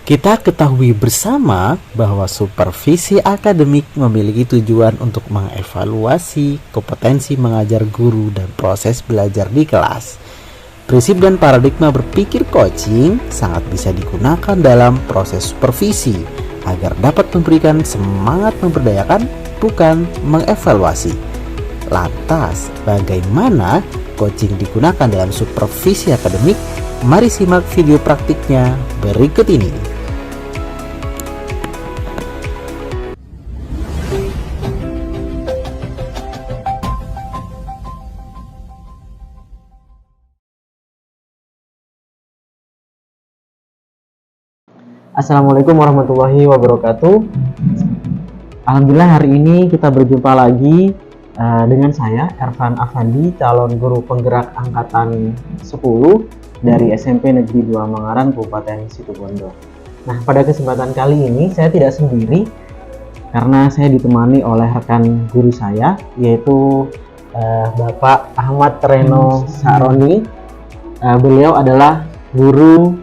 Kita ketahui bersama bahwa supervisi akademik memiliki tujuan untuk mengevaluasi kompetensi mengajar guru dan proses belajar di kelas. Prinsip dan paradigma berpikir coaching sangat bisa digunakan dalam proses supervisi agar dapat memberikan semangat memberdayakan, bukan mengevaluasi. Lantas, bagaimana coaching digunakan dalam supervisi akademik? Mari simak video praktiknya berikut ini. Assalamualaikum warahmatullahi wabarakatuh. Alhamdulillah hari ini kita berjumpa lagi dengan saya Ervan Afandi, calon guru penggerak angkatan 10 dari SMP Negeri 2 Mangaran, Kabupaten Situbondo. Nah, pada kesempatan kali ini saya tidak sendiri karena saya ditemani oleh rekan guru saya, yaitu Bapak Ahmad Reno Saroni. Beliau adalah guru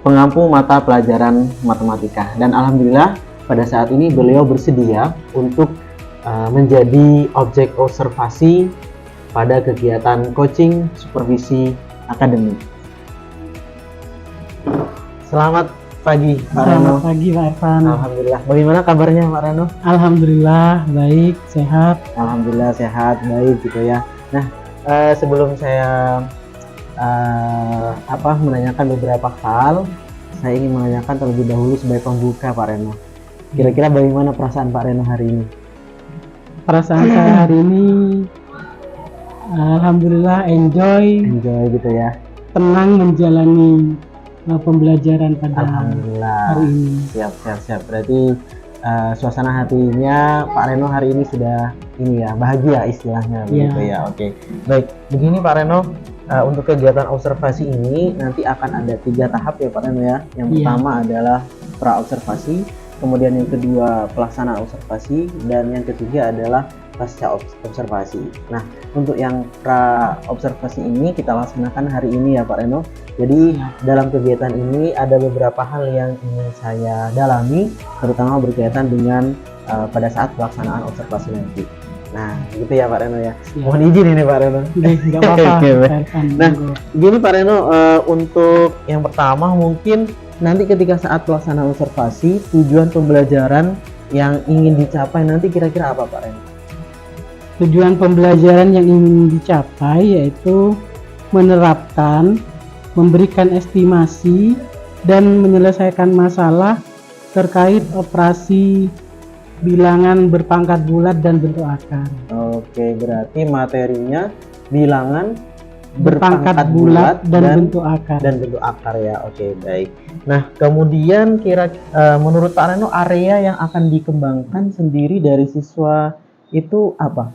pengampu mata pelajaran matematika, dan alhamdulillah pada saat ini beliau bersedia untuk menjadi objek observasi pada kegiatan coaching supervisi akademik. Selamat pagi Pak Reno. Selamat pagi Pak Ervan. Alhamdulillah. Bagaimana kabarnya Pak Reno? Alhamdulillah baik, sehat. Alhamdulillah sehat, baik gitu ya. Nah, sebelum saya menanyakan beberapa hal, saya ingin menanyakan terlebih dahulu sebagai pembuka Pak Reno. Kira-kira bagaimana perasaan Pak Reno hari ini? Perasaan saya hari ini alhamdulillah enjoy gitu ya. Tenang menjalani pembelajaran pada Alhamdulillah. hari ini. Siap. Berarti suasana hatinya Pak Reno hari ini sudah bahagia istilahnya begitu ya. Oke. Baik, begini Pak Reno, untuk kegiatan observasi ini nanti akan ada 3 tahap ya Pak Reno ya. Yang pertama adalah pra observasi, kemudian yang kedua pelaksanaan observasi, dan yang ketiga adalah pasca observasi. Nah, untuk yang pra observasi ini kita laksanakan hari ini ya Pak Reno. Jadi dalam kegiatan ini ada beberapa hal yang ingin saya dalami, terutama berkaitan dengan pada saat pelaksanaan observasi nanti. Nah, gitu ya Pak Reno ya. Mohon izin ini Pak Reno. Nggak apa-apa. Nah, gini Pak Reno, untuk yang pertama mungkin nanti ketika saat pelaksanaan observasi, tujuan pembelajaran yang ingin dicapai nanti kira-kira apa Pak Reno? Tujuan pembelajaran yang ingin dicapai yaitu menerapkan, memberikan estimasi, dan menyelesaikan masalah terkait operasi bilangan berpangkat bulat dan bentuk akar. Oke, berarti materinya bilangan berpangkat bulat dan bentuk akar. Ya. Oke, baik. Nah, kemudian menurut Pak Reno, area yang akan dikembangkan sendiri dari siswa itu apa?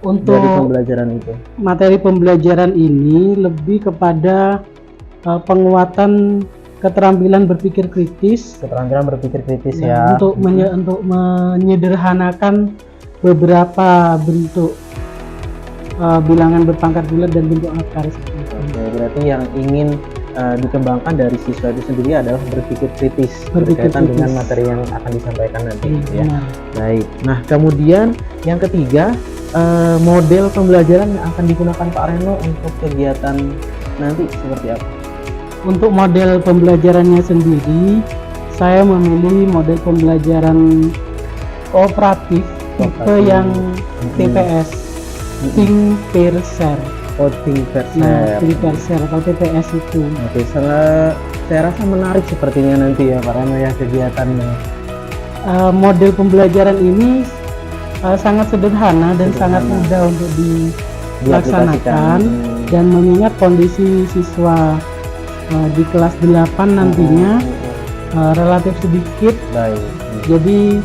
Untuk dari pembelajaran itu, materi pembelajaran ini lebih kepada penguatan keterampilan berpikir kritis ya. Untuk menyederhanakan beberapa bentuk bilangan berpangkat bulat dan bentuk akar. Oke, berarti yang ingin dikembangkan dari siswa itu sendiri adalah berpikir kritis berkaitan dengan materi yang akan disampaikan nanti ya. Baik. Nah, kemudian yang ketiga, model pembelajaran yang akan digunakan Pak Reno untuk kegiatan nanti seperti apa? Untuk model pembelajarannya sendiri, saya memilih model pembelajaran kooperatif tipe yang TPS, Think Pair Share. Think Pair Share atau TPS itu. Oke, saya rasa menarik sepertinya nanti ya Pak Reno ya kegiatannya. Model pembelajaran ini sangat sederhana dan sangat mudah untuk dilaksanakan, dan mengingat kondisi siswa di kelas 8 nantinya relatif sedikit. Baik. Jadi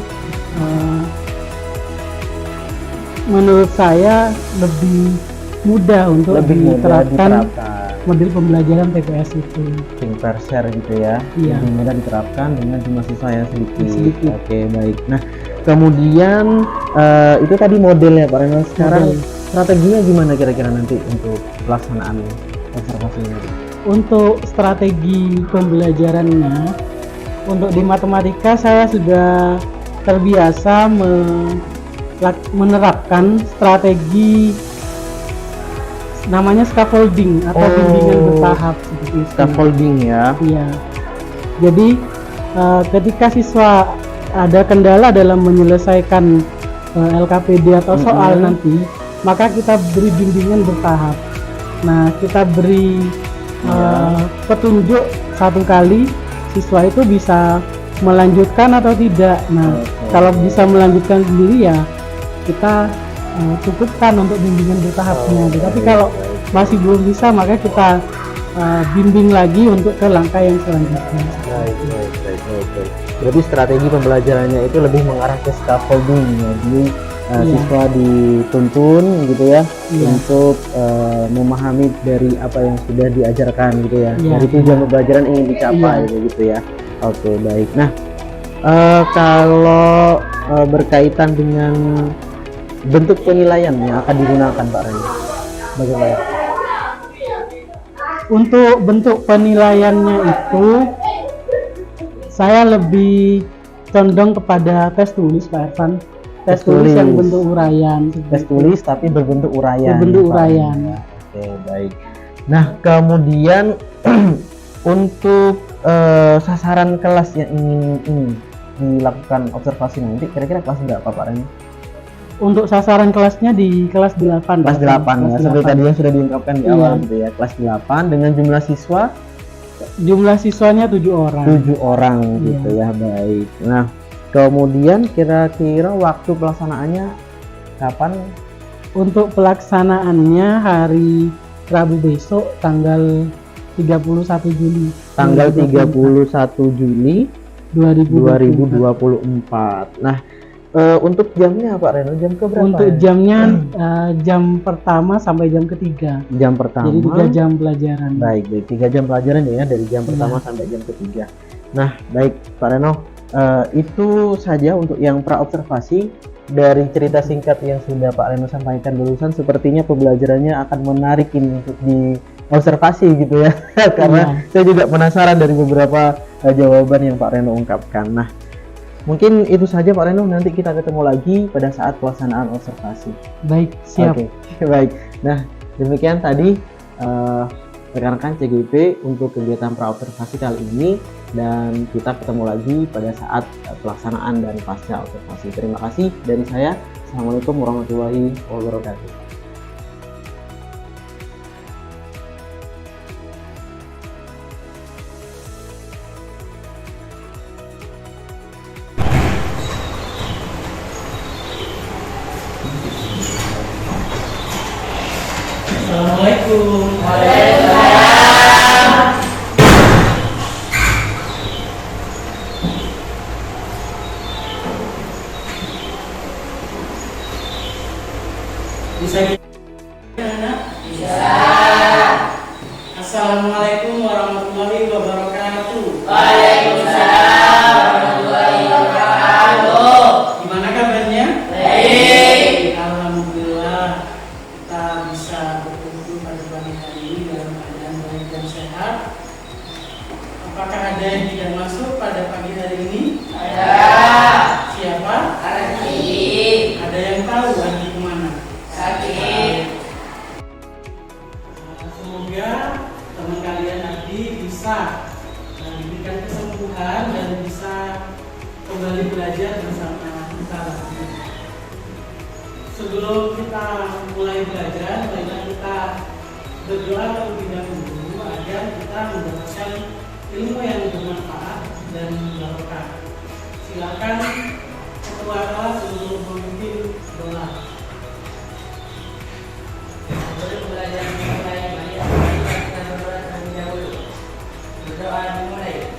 menurut saya lebih mudah untuk diterapkan model pembelajaran TPS itu. Think Pair Share gitu ya. Iya. Lebih mudah diterapkan dengan jumlah siswa yang sedikit. Oke, baik. Nah, kemudian itu tadi modelnya Pak Reno. Sekarang strateginya gimana kira-kira nanti untuk pelaksanaan observasi ini? Untuk strategi pembelajarannya, untuk di matematika saya sudah terbiasa menerapkan strategi namanya scaffolding atau bimbingan bertahap seperti itu. Scaffolding ya. Iya. Jadi ketika siswa ada kendala dalam menyelesaikan LKPD atau soal nanti, maka kita beri bimbingan bertahap. Nah, kita beri petunjuk satu kali, siswa itu bisa melanjutkan atau tidak. Nah, kalau bisa melanjutkan sendiri ya kita cukupkan untuk bimbingan bertahapnya. Tapi kalau masih belum bisa, maka kita bimbing lagi untuk ke langkah yang selanjutnya. Baik. Berarti strategi pembelajarannya itu lebih mengarah ke scaffolding ya. Jadi siswa dituntun gitu ya, untuk memahami dari apa yang sudah diajarkan gitu ya. Dari tujuan pembelajaran ingin dicapai gitu ya. Oke, baik. Nah, kalau berkaitan dengan bentuk penilaian yang akan digunakan Pak Reni, bagaimana? Untuk bentuk penilaiannya itu saya lebih condong kepada tes tulis, Pak Ervan. Tes tulis yang bentuk uraian. Tes tulis tapi berbentuk uraian. Berbentuk uraian. Oke, baik. Nah, kemudian untuk sasaran kelas yang ingin dilakukan observasi nanti, kira-kira kelas berapa Pak Reni? Untuk sasaran kelasnya di kelas 8. Kelas 8 ya, seperti tadi yang sudah diungkapkan di awal gitu ya. Kelas 8 dengan jumlah siswa? Jumlah siswanya 7 orang. 7 orang gitu ya, baik. Nah, kemudian kira-kira waktu pelaksanaannya kapan? Untuk pelaksanaannya hari Rabu besok tanggal 31 Juli. Tanggal 31 Juli 2024. Nah, untuk jamnya Pak Reno, jam ke berapa? Untuk jamnya jam pertama sampai jam ketiga. Jam pertama. Jadi 3 jam pelajaran. Baik, 3 jam pelajaran ya, dari jam pertama sampai jam ketiga. Nah, baik Pak Reno, itu saja untuk yang pra observasi. Dari cerita singkat yang sudah Pak Reno sampaikan barusan, sepertinya pembelajarannya akan menarik ini untuk di observasi gitu ya. Karena saya juga penasaran dari beberapa jawaban yang Pak Reno ungkapkan. Nah, mungkin itu saja Pak Reno, nanti kita ketemu lagi pada saat pelaksanaan observasi. Baik, siap. Oke, baik. Nah, demikian tadi rekan-rekan CGP untuk kegiatan pra-observasi kali ini, dan kita ketemu lagi pada saat pelaksanaan dan pasca observasi. Terima kasih dari saya. Assalamualaikum warahmatullahi wabarakatuh. Assalamualaikum. Bisa anak? Bisa. Assalamualaikum warahmatullahi wabarakatuh. Waalaikumsalam warahmatullahi wabarakatuh. Gimana kabarnya? Baik. Alhamdulillah kita bisa berkumpul pada pagi hari ini dalam keadaan baik dan sehat. Apakah ada yang tidak masuk pada pagi hari ini? Ada. Siapa? Ardi. Ada yang tahu Ardi kemana? Semoga teman kalian nanti bisa diberikan kesembuhan dan bisa kembali belajar bersama kita. Sebelum kita mulai belajar, baiklah kita berdoa terlebih dahulu agar kita mendapatkan ilmu yang bermanfaat dan barokah. Silakan ketua kelas untuk memimpin doa. Belajar mulai banyak kita berdoa terlebih dahulu. Berdoa dimulai.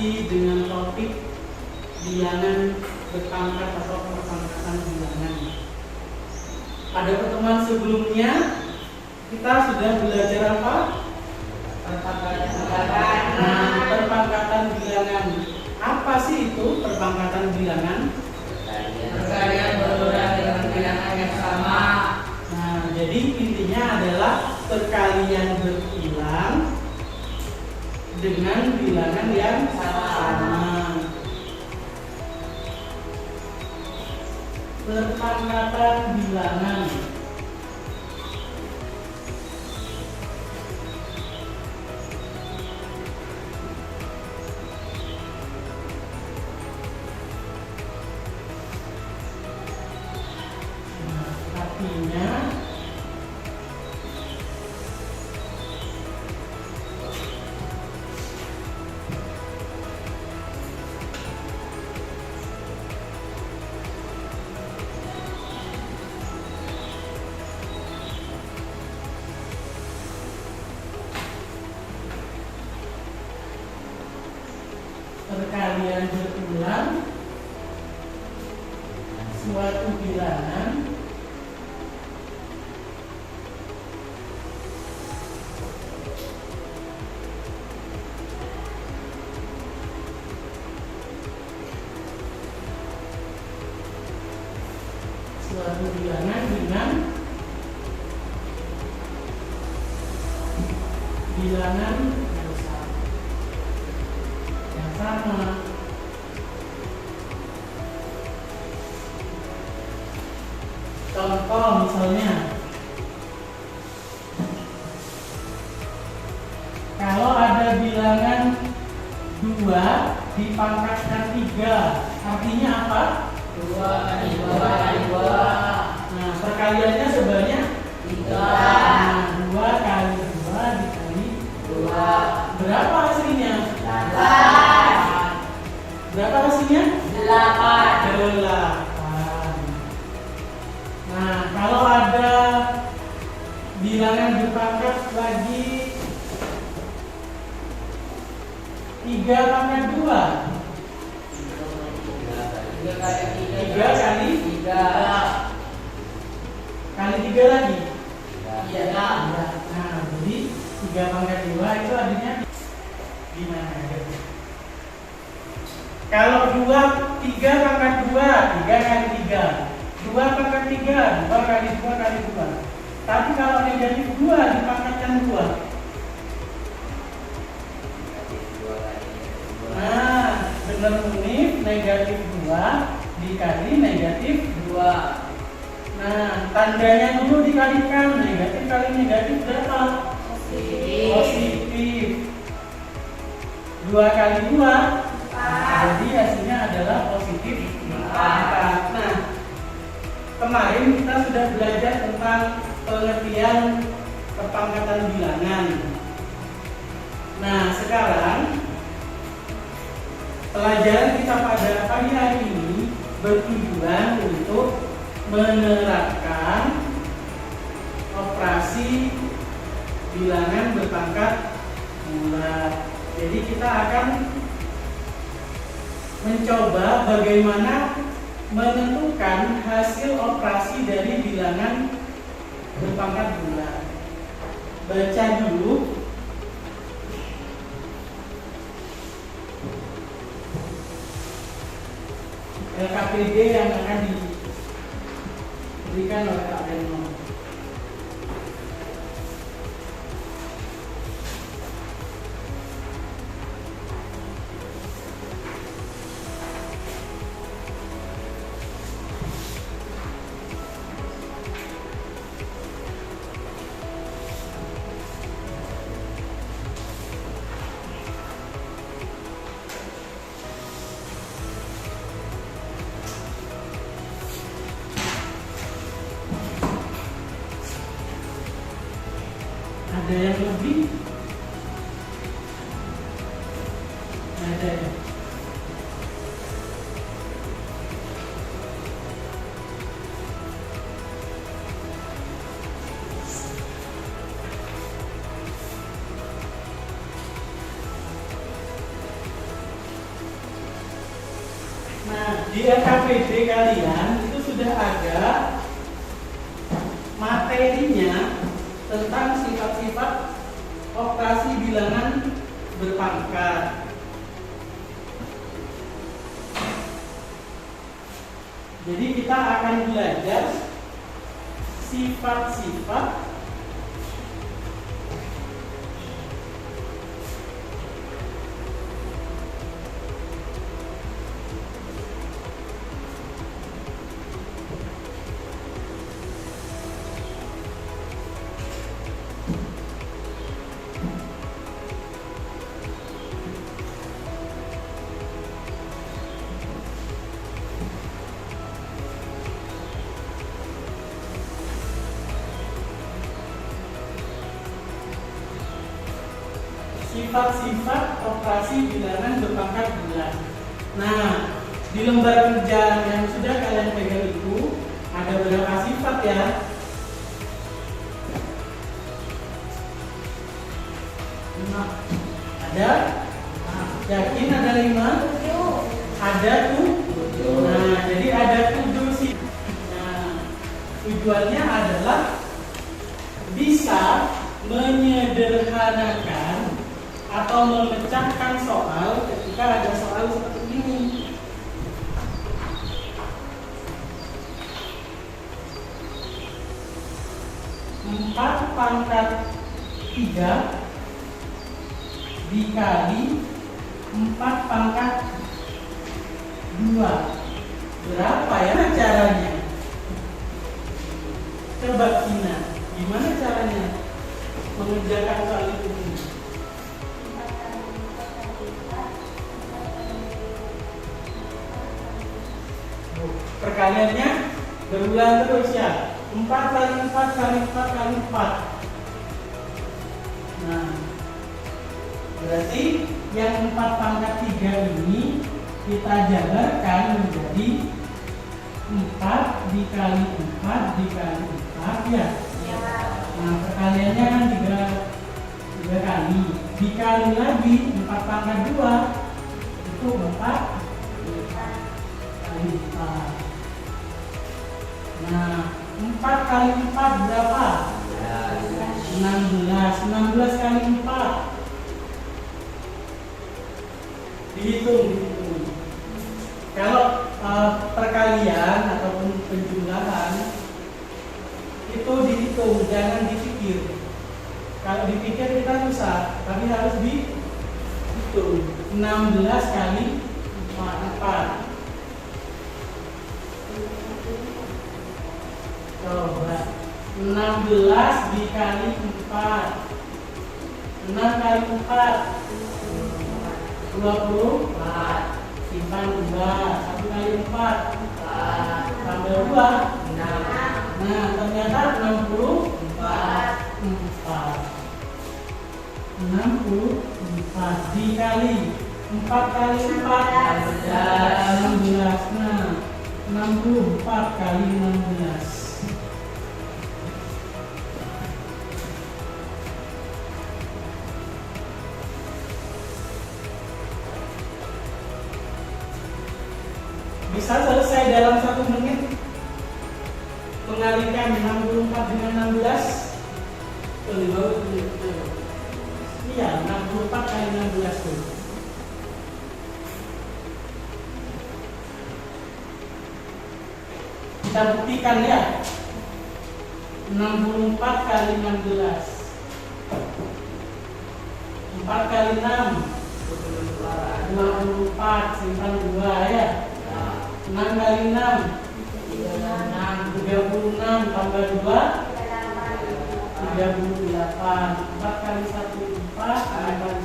masih dengan topik bilangan berpangkat atau perpangkatan bilangan. Pada pertemuan sebelumnya kita sudah belajar apa? Perpangkatan bilangan. Apa sih itu perpangkatan bilangan? Perkalian berulang dengan bilangan yang sama. Nah, jadi intinya adalah perkalian berulang dengan bilangan yang sama. Perpangkatan bilangan. Artinya perkalian berulang suatu bilangan dengan bilangan yang sama. Contoh misalnya, kalau ada bilangan 2 dipangkatkan 3, artinya apa? 2 kali 2 kali 2. Nah, perkaliannya sebanyak 3. Nah, 2 kali 2 dikali 2. berapa hasilnya? 8. Berapa hasilnya? 8. 8. Nah, kalau ada bilangan berpangkat lagi 3 pangkat 2, 3 kali 3 kali 3. kali 3 lagi. Iya. Nah, jadi 3 pangkat 2 itu artinya gimana ya? Kalau 3 pangkat 2, 3 kali 3. 2 pangkat 3, 2 kali 2 kali 2. Tapi kalau negatif 2 dipangkatkan 2. Nah, benar Munif, negatif 2 dikali negatif 2. Nah, tandanya dulu dikalikan, negatif kali negatif berapa? Positif. 2 kali 2, jadi hasilnya adalah positif 4. Nah, kemarin kita sudah belajar tentang pengertian perpangkatan bilangan. Nah, sekarang pelajaran kita pada pagi hari ini bertujuan untuk menerapkan operasi bilangan berpangkat bulat. Jadi kita akan mencoba bagaimana menentukan hasil operasi dari bilangan berpangkat bulat. Baca dulu LKPD yang akan diberikan oleh Pak Benno. Ada yang lebih? Ada ya? Nah, di LKPD kalian itu sudah ada materinya tentang sifat-sifat operasi bilangan berpangkat. Jadi kita akan belajar sifat-sifat sifat-sifat operasi bilangan berpangkat bulan. Nah, di lembar kerja yang sudah kalian pegang itu ada beberapa sifat ya. Ada? Yakin ada 5? Ada tuh? Nah, jadi ada 7 sih. Nah, tujuannya adalah bisa menyederhanakan atau memecahkan soal ketika ada soal seperti ini. Empat pangkat 3 dikali 4 pangkat 2. Berapa ya caranya? Coba Cina, gimana caranya mengerjakan soal itu? Perkaliannya berulang terus ya. 4 kali 4 kali 4 kali 4. Nah, berarti yang 4 pangkat 3 ini kita jabarkan menjadi 4 dikali 4 dikali 4 ya. Nah, perkaliannya kan 3 kali. Dikali lagi 4 pangkat 2 itu 4 kali 4. Nah, 4 kali 4 berapa? 16. 16 kali 4. Dihitung. Kalau perkalian ataupun penjumlahan itu dihitung, jangan dipikir. Kalau dipikir kita susah, tapi harus dihitung. 16 kali 4. Coba 16 dikali 4. 6 kali 4 24. Simpan 2. 1 kali 4 tambah 2 6. Nah, ternyata 64. 64 dikali 4 kali 4 16. Nah, 64 kali 16. Bisa selesai dalam 1 menit. Mengalihkan 64 dengan 16. Iya, 64 kali 16 tuh. Kita buktikan ya. 64 kali 16. 4 kali 6 24. Simpan 2 ya. 6 kali 6 36 tambah 2 38. 4 kali 1 4 kali 1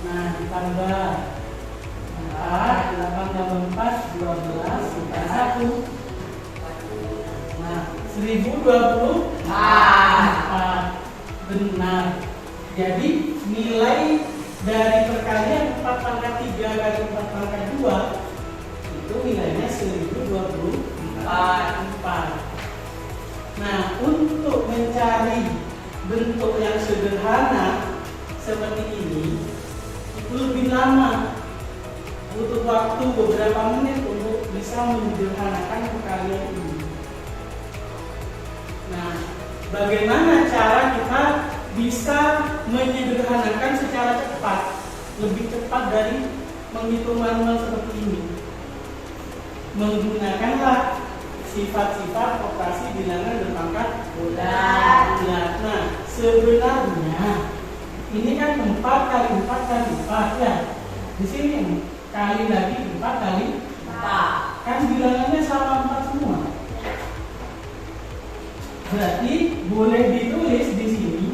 nah ditambah 4 8 tambah 4 12 sisa 1. Nah 1024 benar. Jadi nilai dari perkalian 4 pangkat 3 kali 4 pangkat 2 itu nilainya 1024. Nah, untuk mencari bentuk yang sederhana seperti ini itu lebih lama, butuh waktu beberapa beberapa menit untuk bisa menyederhanakan kalian ini. Nah, bagaimana cara kita bisa menyederhanakan secara cepat, lebih cepat dari menghitung manual seperti ini? Menggunakanlah sifat-sifat operasi bilangan berpangkat bulat. Nah, sebenarnya ini kan 4 kali 4 kali 4 ya. Di sini kali lagi 4 kali 4. Kan bilangannya sama 4 semua. Berarti boleh ditulis di sini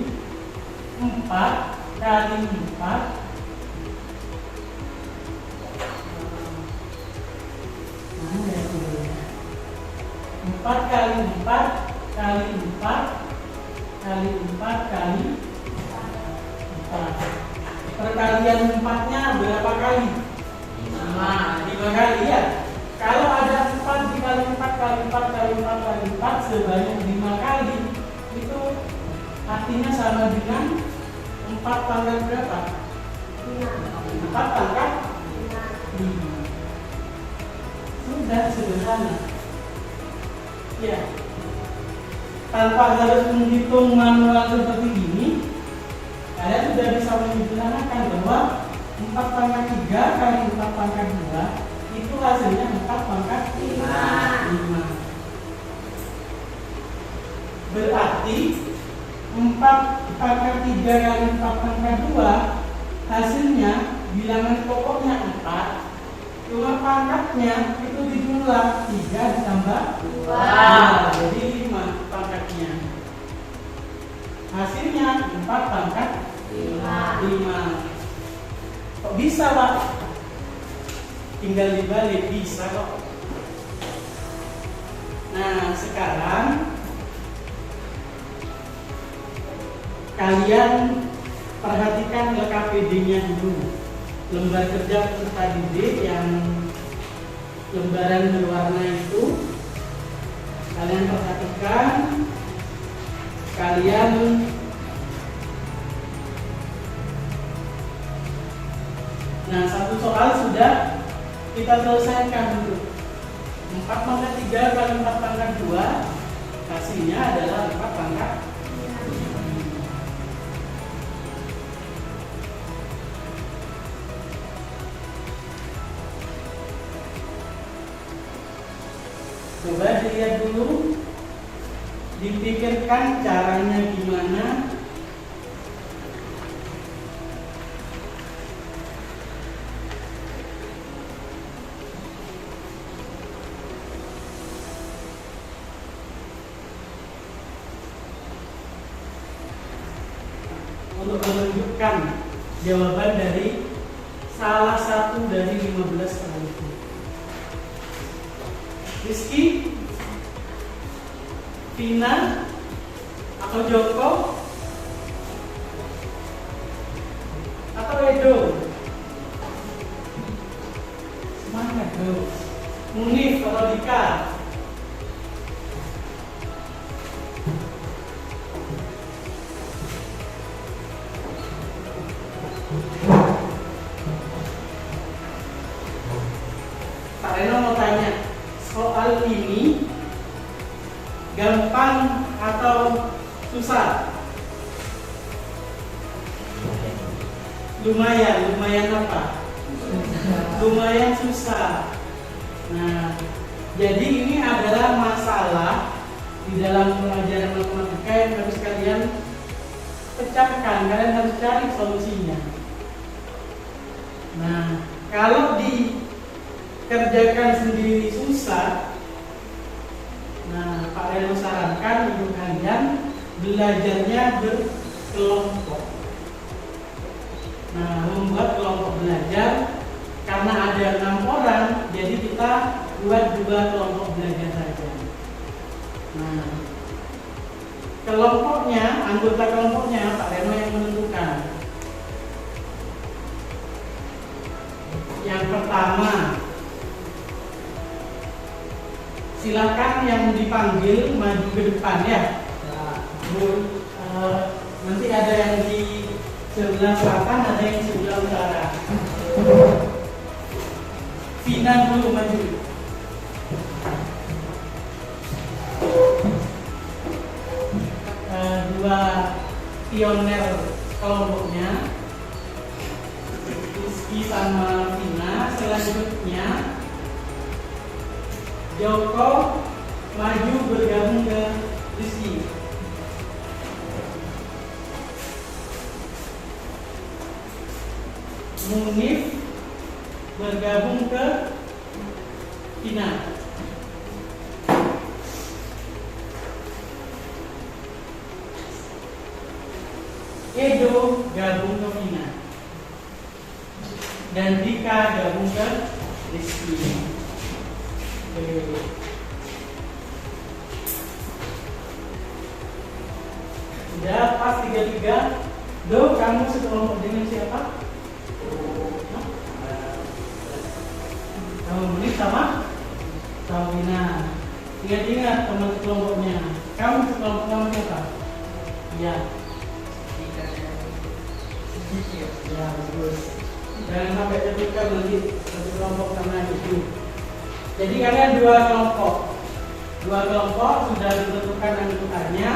4 kali 4. Mana ya tulisnya? 4 kali 4 kali 4 kali 4 kali 4. Perkalian 4-nya berapa kali? 5 kali ya. Kalau ada 4 dikali 4 kali 4 kali 4 kali 4 sebanyak 5 kali, itu artinya sama dengan 4 pangkat berapa? 4 pangkat 5. Sudah sederhana ya, tanpa harus menghitung manual seperti ini, kalian sudah bisa menyederhanakan bahwa 4 pangkat 3 kali 4 pangkat 2 itu hasilnya 4 pangkat 5. Berarti 4 pangkat 3 kali 4 pangkat 2 hasilnya bilangan pokoknya 4, cuma pangkatnya itu dijumlah 3 ditambah 2, jadi 5 pangkatnya. Hasilnya 4 pangkat 5. Kok bisa, Pak? Tinggal dibalik, bisa kok. Nah, sekarang kalian perhatikan LKPD-nya dulu. Lembar kerja peserta didik yang lembaran berwarna itu, kalian perhatikan, kalian nah, satu soal sudah kita selesaikan dulu. 4 pangkat 3 kali 4 pangkat 2 hasilnya adalah 4 pangkat 5. Coba dilihat dulu, dipikirkan caranya gimana. Untuk menunjukkan jawaban dari salah satu dari 15 soal itu. Rizky, Vina, atau Joko, atau Edo? Semangat bro. Munif atau Dika? Pak Reno mau tanya, soal ini gampang atau susah? Lumayan apa? Lumayan susah. Nah, jadi ini adalah masalah di dalam pelajaran matematika yang harus kalian pecahkan, kalian harus cari solusinya. Nah, kalau dikerjakan sendiri susah, nah Pak Reno sarankan untuk kalian belajarnya berkelompok. Nah, membuat kelompok belajar, karena ada 6 orang, jadi kita buat 2 kelompok belajar saja. Nah, kelompoknya, anggota kelompoknya Pak Reno yang menentukan. Yang pertama, silakan yang dipanggil maju ke depan ya. Nanti ada yang di sebelah selatan, ada yang sebelah utara. Vina Tina dulu maju. Dua pioner kelompoknya, Rizky sama Tina. Selanjutnya Joko maju bergabung ke Rizky. Munif bergabung ke Tina. Edo gabung ke Vina. Dan Dika gabung ke Rizky. Oke. Sudah pas 3-3. Do, kamu sekelompok dengan siapa? Kamu Munif sama Vina. Ingat-ingat teman sekelompoknya. Kamu sekelompok sama siapa? Iya. Ya, bagus. Jangan sampai tertukar nanti satu kelompok sama itu. Jadi kalian dua kelompok sudah ditentukan anggotanya.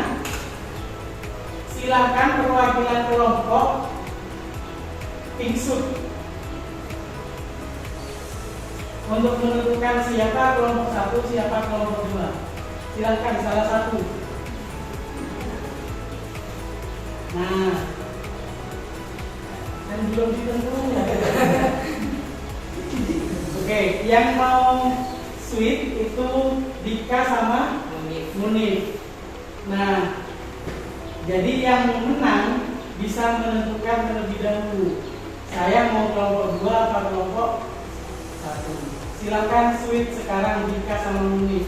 Silakan perwakilan kelompok pingsut untuk menentukan siapa kelompok 1, siapa kelompok 2. Silakan salah satu. Nah, dan belum ditentukan ya. Oke, yang mau sweet itu Dika sama Munif. Nah, jadi yang menang bisa menentukan terlebih dahulu. Saya mau kelompok 2 atau kelompok 1. Silakan sweet sekarang Dika sama Munif.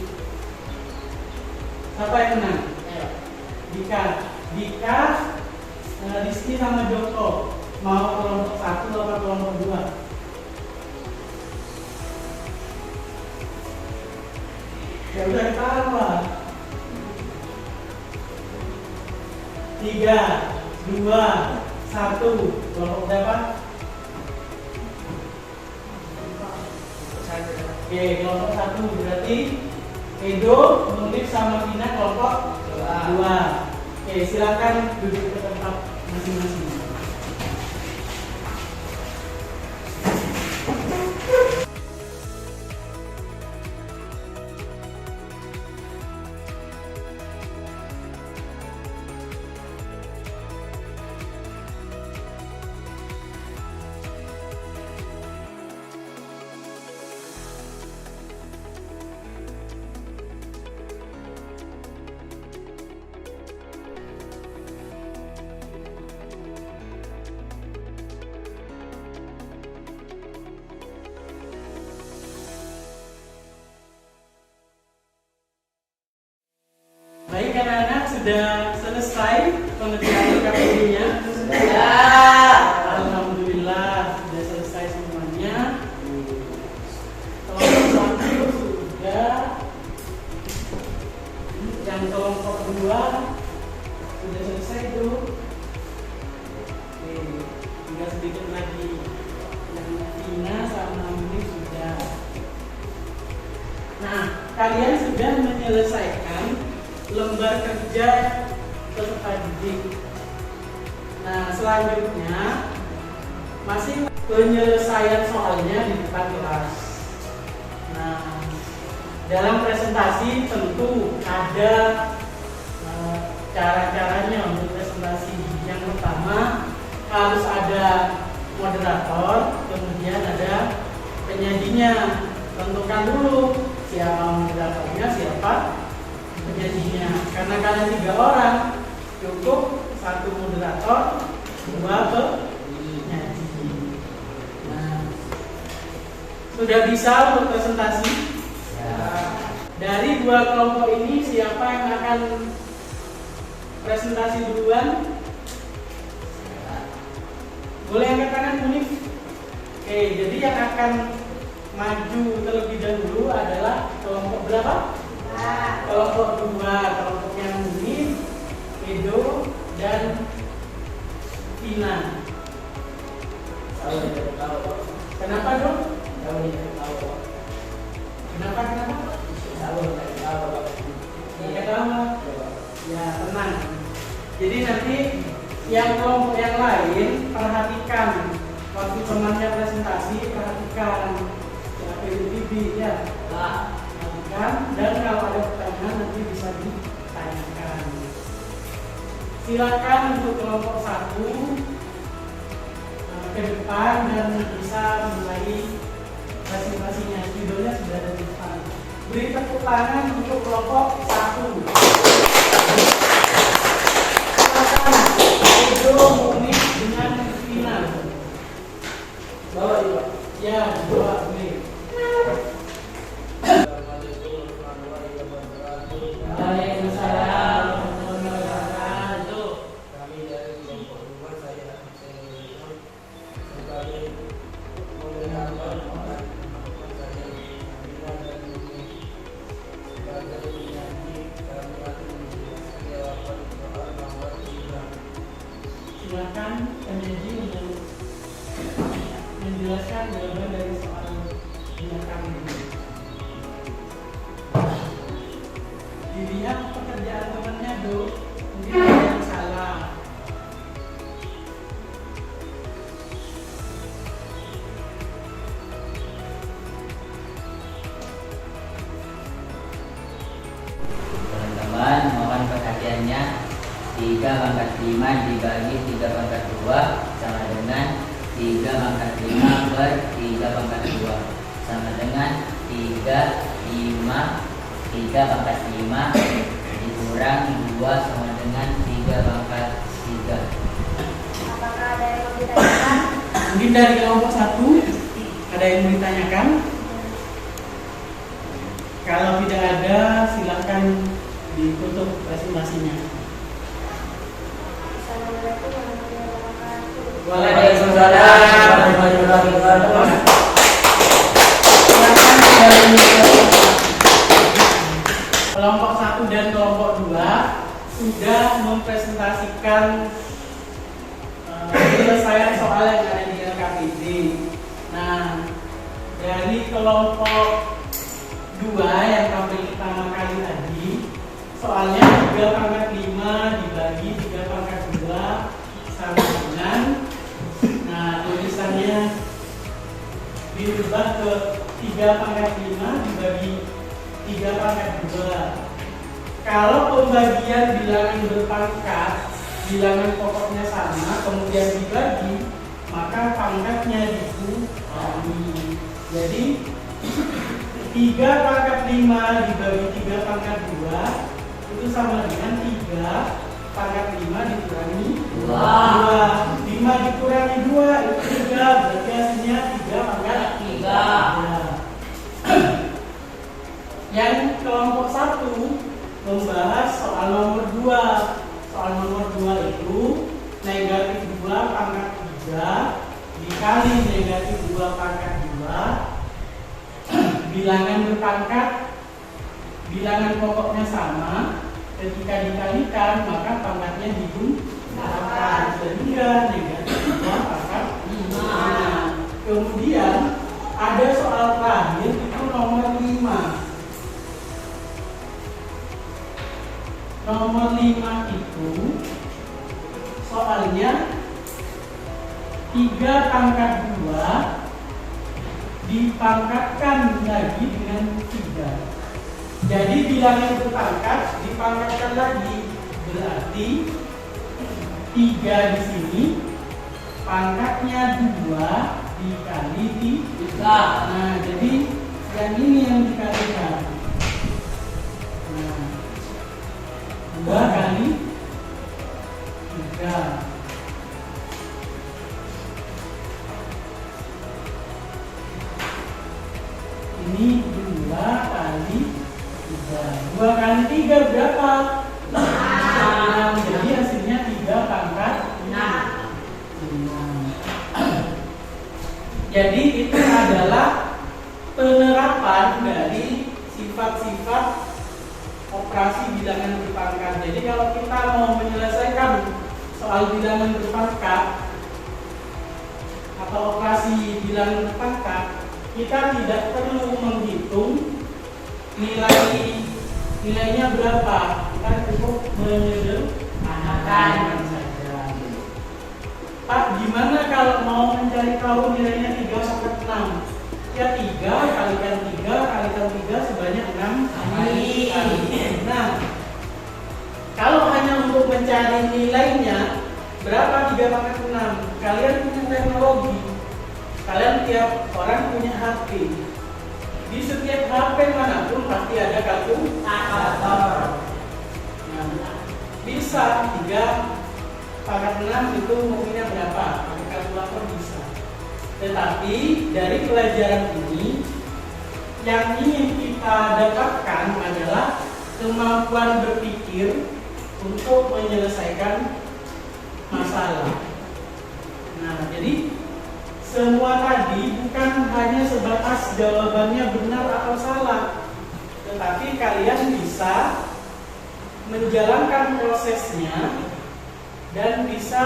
Siapa yang menang? Dika, Rizky sama Joko. Mau kelompok 1 atau kelompok 2? Ya udah ketawa. 3, 2, 1. Kelompok berapa? Oke, kelompok 1 berarti Edo, Munif sama Vina kelompok 2. Oke, silakan duduk ke tempat masing-masing. Baik, anak-anak sudah selesai pengerjaan KPD-nya? Sudah. Alhamdulillah sudah selesai semuanya. Kelompok 1 sudah. Yang kelompok 2 sudah selesai tuh. Oke, tinggal sedikit lagi. Yang Vina sama Munif sudah. Nah, kalian sudah menyelesaikan lembar kerja peserta didik. Nah, selanjutnya masih penyelesaian soalnya di depan kelas. Nah, dalam presentasi tentu ada cara-caranya untuk presentasi. Yang pertama harus ada moderator, kemudian ada penyajinya. Tentukan dulu siapa moderatornya, siapa penyajinya. Karena kalian 3 orang, cukup 1 moderator, 2 penyaji. Nah, sudah bisa untuk presentasi? Ya. Dari 2 kelompok ini siapa yang akan presentasi duluan? Boleh angkat tangan, Munif? Oke, jadi yang akan maju terlebih dahulu adalah kelompok berapa? Kelompok 2, kelompoknya Munif, Edo, dan Vina. Kenapa dong? Kenapa? Ya, ya tenang. Jadi nanti yang kelompok yang lain perhatikan waktu temannya presentasi, perhatikan ya PBB ya, perhatikan, dan kalau ada pertanyaan nanti bisa ditanyakan. Silakan untuk kelompok 1 ke depan dan bisa mulai presentasinya. Videonya sudah ada di depan. Beri tepuk tangan untuk kelompok 1. Edo, Mukmin dengan Vina. Bawa juga. Ya, bawa Mukmin. Waalaikumsalam warahmatullahi wabarakatuh. Kami dari kelompok 2, saya Hussein sebagai moderator, saya Amina dan Mumi sebagai penyanyi. Kami akan menjelaskan jawaban soal nomor 3. Silakan penyaji untuk menjelaskan jawaban dari soal belakang ini. Dilihat pekerjaan temannya, Dok. Mungkin ada yang salah. Teman-teman, mohon perhatiannya. 3 pangkat 5 dibagi 3 pangkat 2 sama dengan 3 pangkat 5 per 3 pangkat 2 sama dengan 3 pangkat 5 dikurang 2 sama dengan 3 pangkat 3. Apakah ada yang mau ditanyakan? Mungkin dari kelompok 1 ada yang mau ditanyakan? Kalau tidak ada, silakan ditutup presentasinya. Assalamualaikum warahmatullahi wabarakatuh. Waalaikumsalam warahmatullahi wabarakatuh. Silakan dari kelompok 1 dan kelompok 2 sudah mempresentasikan penyelesaian soal yang ada di LKPD. Nah, dari kelompok 2 yang tampil pertama kali tadi, soalnya 3 pangkat 5 dibagi 3 pangkat 2 sama dengan, nah tulisannya dirubah ke 3 pangkat 5 dibagi 3 pangkat 2. Kalau pembagian bilangan berpangkat, bilangan pokoknya sama, kemudian dibagi, maka pangkatnya dikurangi. Jadi 3 pangkat 5 dibagi 3 pangkat 2 itu sama dengan 3 pangkat 5 dikurangi 2. 5 dikurangi 2 itu 3, berarti hasilnya 3 pangkat 3. Yang kelompok 1 membahas soal nomor 2. Soal nomor 2 itu negatif 2 pangkat 3 dikali negatif 2 pangkat 2. Bilangan berpangkat, bilangan pokoknya sama. Ketika dikalikan maka pangkatnya digunakan, sehingga negatif 2 pangkat 5. Kemudian ada soal terakhir itu nomor 5. Nomor 5 itu soalnya 3 pangkat 2 dipangkatkan lagi dengan 3. Jadi bilangan berpangkat dipangkatkan lagi, berarti 3 di sini pangkatnya 2 dikali 3. Nah, jadi yang ini yang dikalikan. Nah, 2 kali 3. Ini 2 kali 3. 2 kali 3 berapa? 6. Jadi hasilnya 3 pangkat 6. Jadi itu adalah penerapan dari sifat-sifat operasi bilangan berpangkat. Jadi kalau kita mau menyelesaikan soal bilangan berpangkat atau operasi bilangan berpangkat, kita tidak perlu menghitung nilainya berapa, kita cukup menyederhanakan saja. Pak, gimana kalau mau mencari tahu nilainya 3/6? Ya 3 kalikan 3 sebanyak 6 kali. Nah, kalau hanya untuk mencari nilainya berapa 3/6? Kalian punya teknologi, kalian tiap orang punya HP. Di setiap HP manapun pasti ada kalkulator. Nah, bisa 3/6 itu mungkinnya berapa? Pakai kalkulator bisa. Tetapi dari pelajaran ini yang ingin kita dapatkan adalah kemampuan berpikir untuk menyelesaikan masalah. Nah, jadi semua tadi bukan hanya sebatas jawabannya benar atau salah, tetapi kalian bisa menjalankan prosesnya dan bisa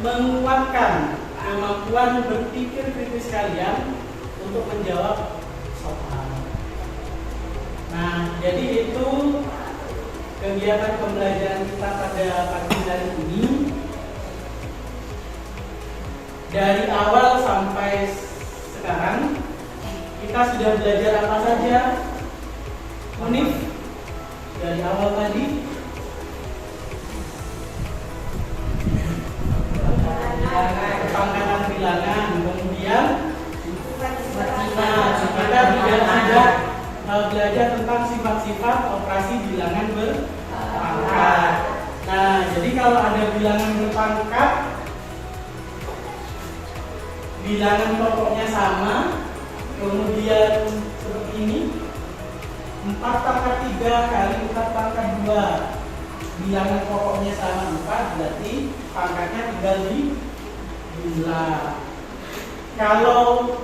menguatkan kemampuan berpikir kritis kalian untuk menjawab soal. Nah, jadi itu kegiatan pembelajaran kita pada pagi hari ini. Dari awal sampai sekarang kita sudah belajar apa saja? Unif dari awal tadi. Pangkatan bilangan, kemudian kita juga belajar tentang sifat-sifat operasi bilangan berpangkat. Nah, jadi kalau ada bilangan berpangkat, bilangan pokoknya sama, kemudian seperti ini, 4/3 kali 4/2. Bilangan pokoknya sama 4, berarti pangkatnya tinggal dibulat. Kalau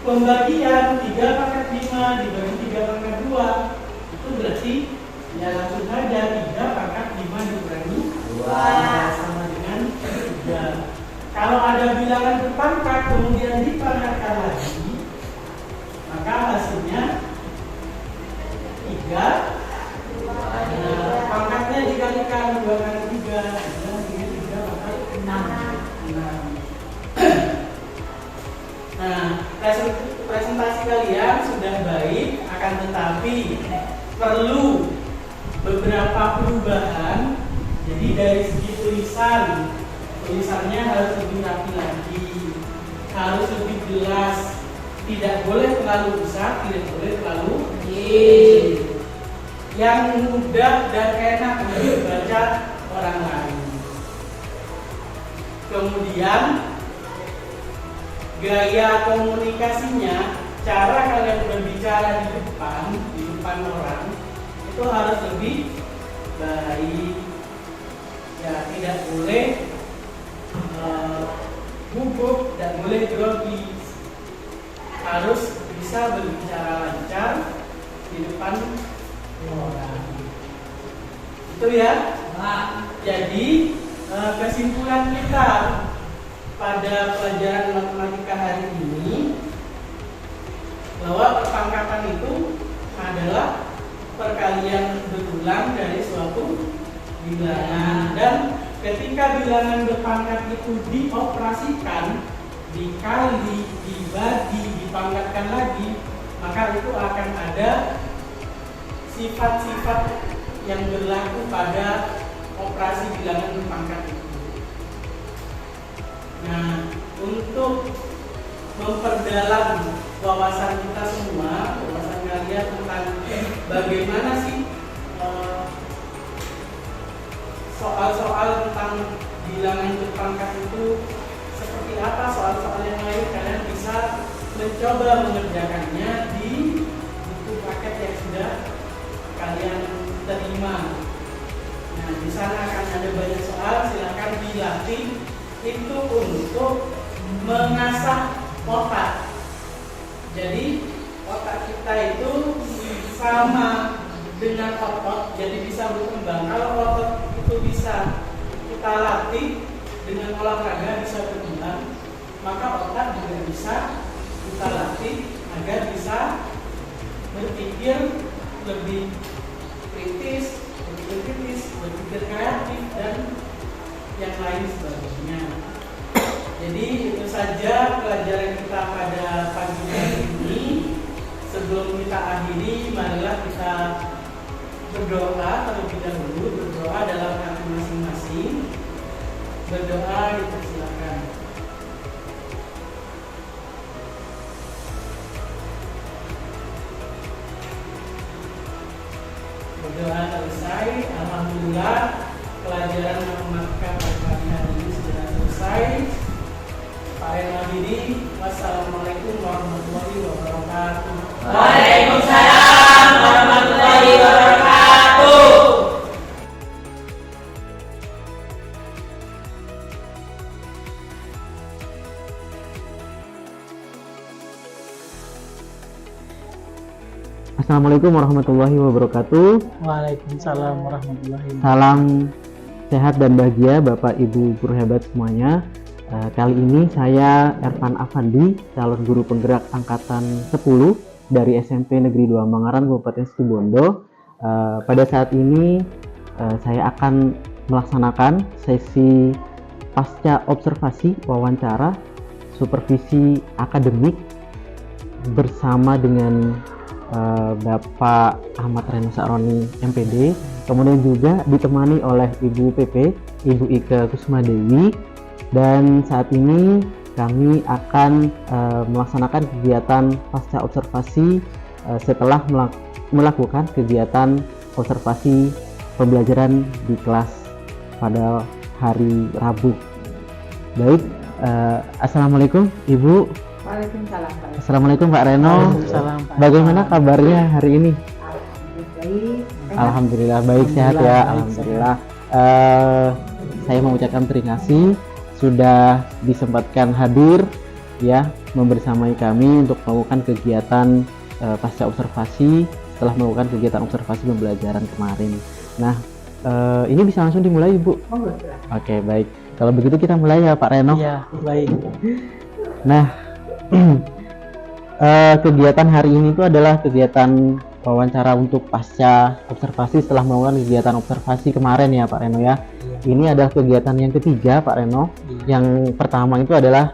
pembagian 3/5 dibagi 3/2, itu berarti ya langsung saja 3/5 dikurangi 2 sama dengan 3. Kalau ada bilangan berpangkat kemudian dipangkatkan lagi, maka hasilnya 3. Nah, pangkatnya dikalikan 2 kali 3, dengan 3 maka 6. Nah, presentasi kalian sudah baik, akan tetapi perlu beberapa perubahan. Jadi dari segi tulisannya harus lebih rapi lagi, harus lebih jelas, tidak boleh terlalu besar, tidak boleh terlalu kecil, yang mudah dan enak untuk dibaca orang lain. Kemudian gaya komunikasinya, cara kalian berbicara di depan orang itu harus lebih baik. Ya, tidak boleh gugup, tidak boleh grogi, harus bisa berbicara lancar di depan orang. Itu ya. Jadi kesimpulan kita pada pelajaran matematika hari ini bahwa perpangkatan itu adalah perkalian berulang dari suatu bilangan, dan ketika bilangan berpangkat itu dioperasikan, dikali, dibagi, dipangkatkan lagi, maka itu akan ada sifat-sifat yang berlaku pada operasi bilangan berpangkat itu. Nah, untuk memperdalam wawasan kita semua, wawasan kalian tentang bagaimana sih soal-soal tentang bilangan berpangkat itu seperti apa, soal-soal yang lain kalian bisa mencoba mengerjakannya di buku paket yang sudah kalian terima. Nah, di sana akan ada banyak soal, silakan dilatih itu untuk mengasah otak. Jadi otak kita itu sama dengan otot, jadi bisa berkembang. Kalau otot itu bisa kita latih dengan olahraga bisa berkembang, maka otak juga bisa Jadi itu saja pelajaran kita pada pagi hari ini. Sebelum kita akhiri, marilah kita berdoa terlebih dahulu. Berdoa dalam hati masing-masing. Berdoa, dipersilakan. Berdoa selesai. Alhamdulillah, pelajaran matematika pada pagi hari ini sudah selesai. Pak Reno diri. Wassalamualaikum warahmatullahi wabarakatuh. Waalaikumsalam warahmatullahi wabarakatuh. Assalamualaikum warahmatullahi wabarakatuh. Waalaikumsalam warahmatullahi wabarakatuh. Salam sehat dan bahagia Bapak Ibu guru hebat semuanya. Kali ini saya Ervan Afandi, calon guru penggerak angkatan 10 dari SMP Negeri 2 Mangaran, Kabupaten Situbondo. Pada saat ini saya akan melaksanakan sesi pasca observasi wawancara supervisi akademik bersama dengan Bapak Ahmad Reno Sakroni MPD, kemudian juga ditemani oleh Ibu PP, Ibu Ike Kusmadewi, dan saat ini kami akan melaksanakan kegiatan pasca observasi setelah melakukan kegiatan observasi pembelajaran di kelas pada hari Rabu. Baik, Assalamualaikum Ibu. Waalaikumsalam Pak. Assalamualaikum Pak Reno. Waalaikumsalam, Pak. Bagaimana kabarnya hari ini? Baik. Alhamdulillah baik, sehat ya. Baik, Alhamdulillah. Saya mengucapkan terima kasih sudah disempatkan hadir ya membersamai kami untuk melakukan kegiatan pasca observasi setelah melakukan kegiatan observasi pembelajaran kemarin. Nah, ini bisa langsung dimulai Ibu? Oke, baik. Kalau begitu kita mulai ya Pak Reno. Iya, baik. Nah, kegiatan hari ini itu adalah kegiatan wawancara untuk pasca observasi setelah melakukan kegiatan observasi kemarin ya Pak Reno ya. Ini adalah kegiatan yang ketiga Pak Reno. Yang pertama itu adalah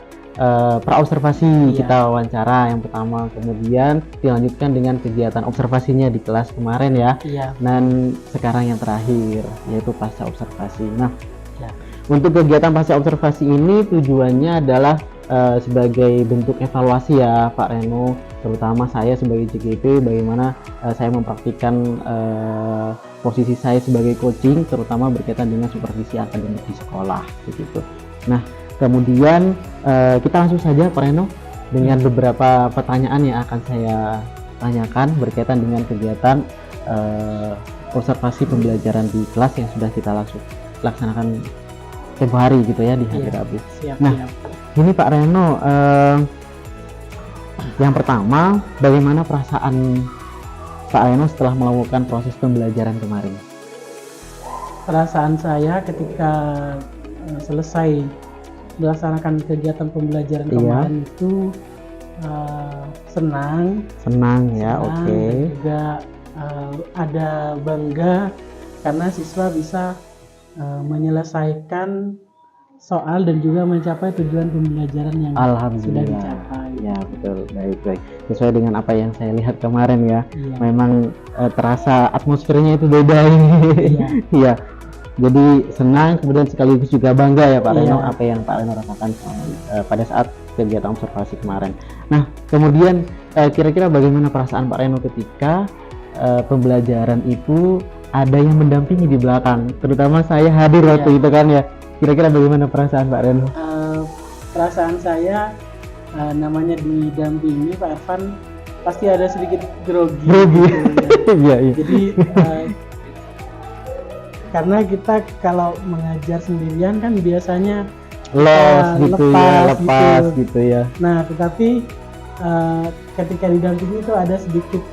pra-observasi, kita wawancara yang pertama, kemudian dilanjutkan dengan kegiatan observasinya di kelas kemarin ya. Dan sekarang yang terakhir yaitu pasca observasi. Nah, untuk kegiatan pasca observasi ini tujuannya adalah sebagai bentuk evaluasi ya Pak Reno, terutama saya sebagai JGP, bagaimana saya mempraktikkan posisi saya sebagai coaching, terutama berkaitan dengan supervisi akademik di sekolah begitu. Nah, kemudian kita langsung saja Pak Reno dengan beberapa pertanyaan yang akan saya tanyakan berkaitan dengan kegiatan observasi pembelajaran di kelas yang sudah kita laksanakan tempo hari gitu ya di hari Rabu. Ini Pak Reno, yang pertama, bagaimana perasaan Pak Reno setelah melakukan proses pembelajaran kemarin? Perasaan saya ketika selesai melaksanakan kegiatan pembelajaran kemarin itu senang ya, oke. Juga ada bangga karena siswa bisa menyelesaikan soal dan juga mencapai tujuan pembelajaran yang sudah dicapai. Ya betul, baik. Sesuai dengan apa yang saya lihat kemarin ya, memang terasa atmosfernya itu beda ini. Iya. Jadi senang, kemudian sekaligus juga bangga ya Pak Reno apa yang Pak Reno rasakan pada saat kegiatan observasi kemarin. Nah, kemudian kira-kira bagaimana perasaan Pak Reno ketika pembelajaran itu ada yang mendampingi di belakang, terutama saya hadir waktu itu kan ya. Kira-kira bagaimana perasaan Pak Reno? Perasaan saya namanya didampingi Pak Ervan pasti ada sedikit grogi. Gitu, ya. Iya. Jadi karena kita kalau mengajar sendirian kan biasanya lepas gitu ya. Nah, tetapi ketika didampingi itu ada sedikit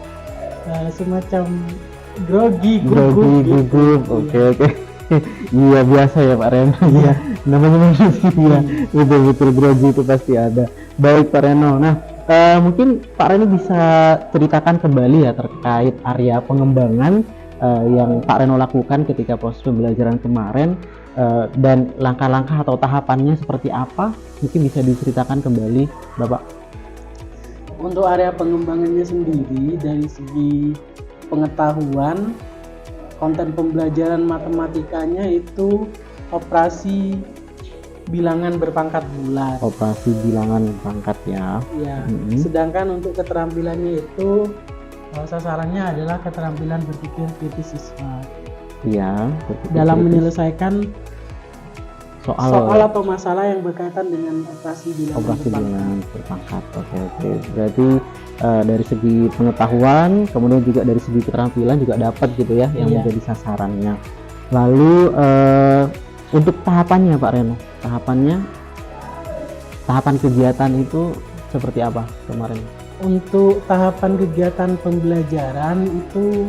semacam grogi, gugup. Oke. Iya biasa ya Pak Reno. Iya, namanya manusia. Betul grogi itu pasti ada. Baik Pak Reno. Nah, mungkin Pak Reno bisa ceritakan kembali ya terkait area pengembangan yang Pak Reno lakukan ketika proses pembelajaran kemarin dan langkah-langkah atau tahapannya seperti apa? Mungkin bisa diceritakan kembali, Bapak. Untuk area pengembangannya sendiri dari segi pengetahuan, konten pembelajaran matematikanya itu operasi bilangan berpangkat bulat. Operasi bilangan pangkat ya. Ya, Mm-mm. sedangkan untuk keterampilannya itu sasarannya adalah keterampilan berpikir kritis siswa Iya. dalam kritis. menyelesaikan soal atau masalah yang berkaitan dengan operasi bilangan operasi berpangkat. bilangan berpangkat. Oke. Berarti dari segi pengetahuan, kemudian juga dari segi keterampilan juga dapat gitu ya yang Iya. menjadi sasarannya. Lalu untuk tahapannya Pak Reno, tahapan kegiatan itu seperti apa kemarin? Untuk tahapan kegiatan pembelajaran itu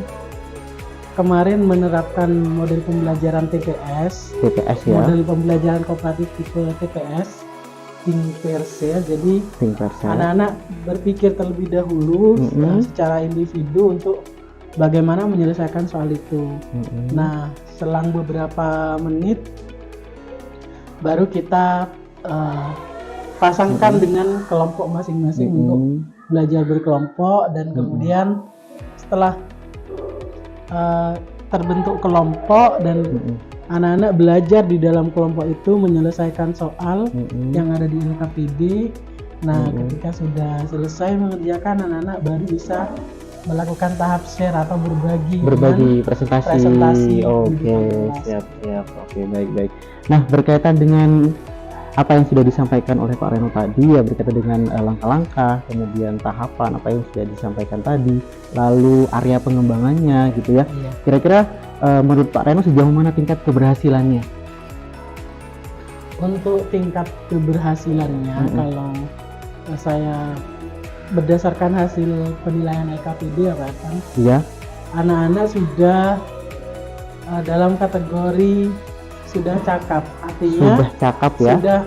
kemarin menerapkan model pembelajaran TPS, TPS ya, model pembelajaran kooperatif tipe TPS, think verse. Jadi think verse. anak-anak berpikir terlebih dahulu secara individu untuk bagaimana menyelesaikan soal itu. Nah, selang beberapa menit baru kita pasangkan dengan kelompok masing-masing untuk belajar berkelompok, dan kemudian setelah terbentuk kelompok dan anak-anak belajar di dalam kelompok itu menyelesaikan soal yang ada di LKPD. Nah, ketika sudah selesai mengerjakan, anak-anak baru bisa melakukan tahap share atau berbagi presentasi. Oke, siap. Oke, baik. Nah, berkaitan dengan apa yang sudah disampaikan oleh Pak Reno tadi ya, berkaitan dengan langkah-langkah, kemudian tahapan apa yang sudah disampaikan tadi, lalu area pengembangannya gitu ya. Iya. Kira-kira menurut Pak Reno sejauh mana tingkat keberhasilannya? Untuk tingkat keberhasilannya, kalau saya berdasarkan hasil penilaian LKPD ya Pak kan, Iya. anak-anak sudah dalam kategori sudah cakap, artinya Sudah cakap ya. sudah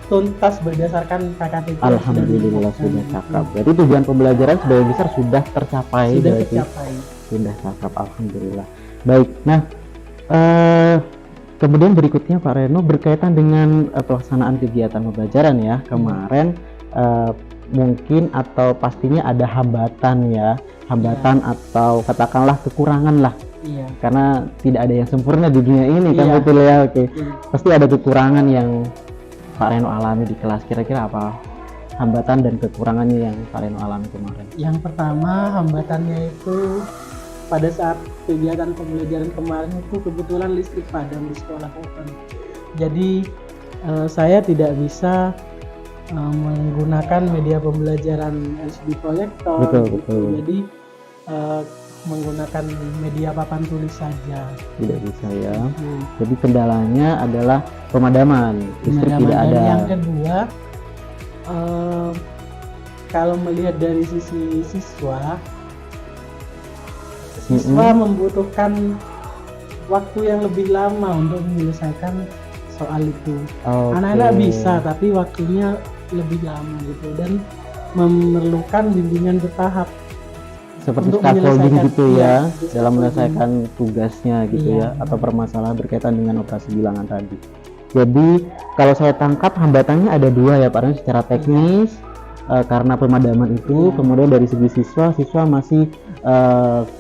tuntas berdasarkan KKTP. Alhamdulillah sudah cakap. Berarti tujuan pembelajaran sebagian besar sudah tercapai. Sudah berarti. tercapai. Sudah cakap, alhamdulillah. Baik. Nah, kemudian berikutnya Pak Reno berkaitan dengan pelaksanaan kegiatan pembelajaran ya. Kemarin mungkin atau pastinya ada hambatan ya, atau katakanlah kekurangan lah. Iya. Karena tidak ada yang sempurna di dunia ini kan, Iya. betul ya. Oke. Iya. Pasti ada kekurangan yang Pak Reno alami di kelas. Kira-kira apa hambatan dan kekurangannya yang Pak Reno alami kemarin? Yang pertama, hambatannya itu pada saat kegiatan pembelajaran kemarin itu kebetulan listrik padam di sekolah open. Jadi saya tidak bisa menggunakan media pembelajaran LCD proyektor. Betul. Jadi menggunakan media papan tulis saja. Tidak bisa ya. Jadi kendalanya adalah pemadaman, listrik tidak Dan ada. yang kedua, kalau melihat dari sisi siswa membutuhkan waktu yang lebih lama untuk menyelesaikan soal itu. Anak-anak bisa, tapi waktunya lebih lama gitu, dan memerlukan bimbingan bertahap Seperti untuk scaffolding menyelesaikan, gitu iya, ya, dalam menyelesaikan tugasnya gitu Iya. ya, atau permasalahan berkaitan dengan operasi bilangan tadi. Jadi kalau saya tangkap hambatannya ada dua ya Pak Reno, secara teknis karena pemadaman itu, kemudian dari segi siswa masih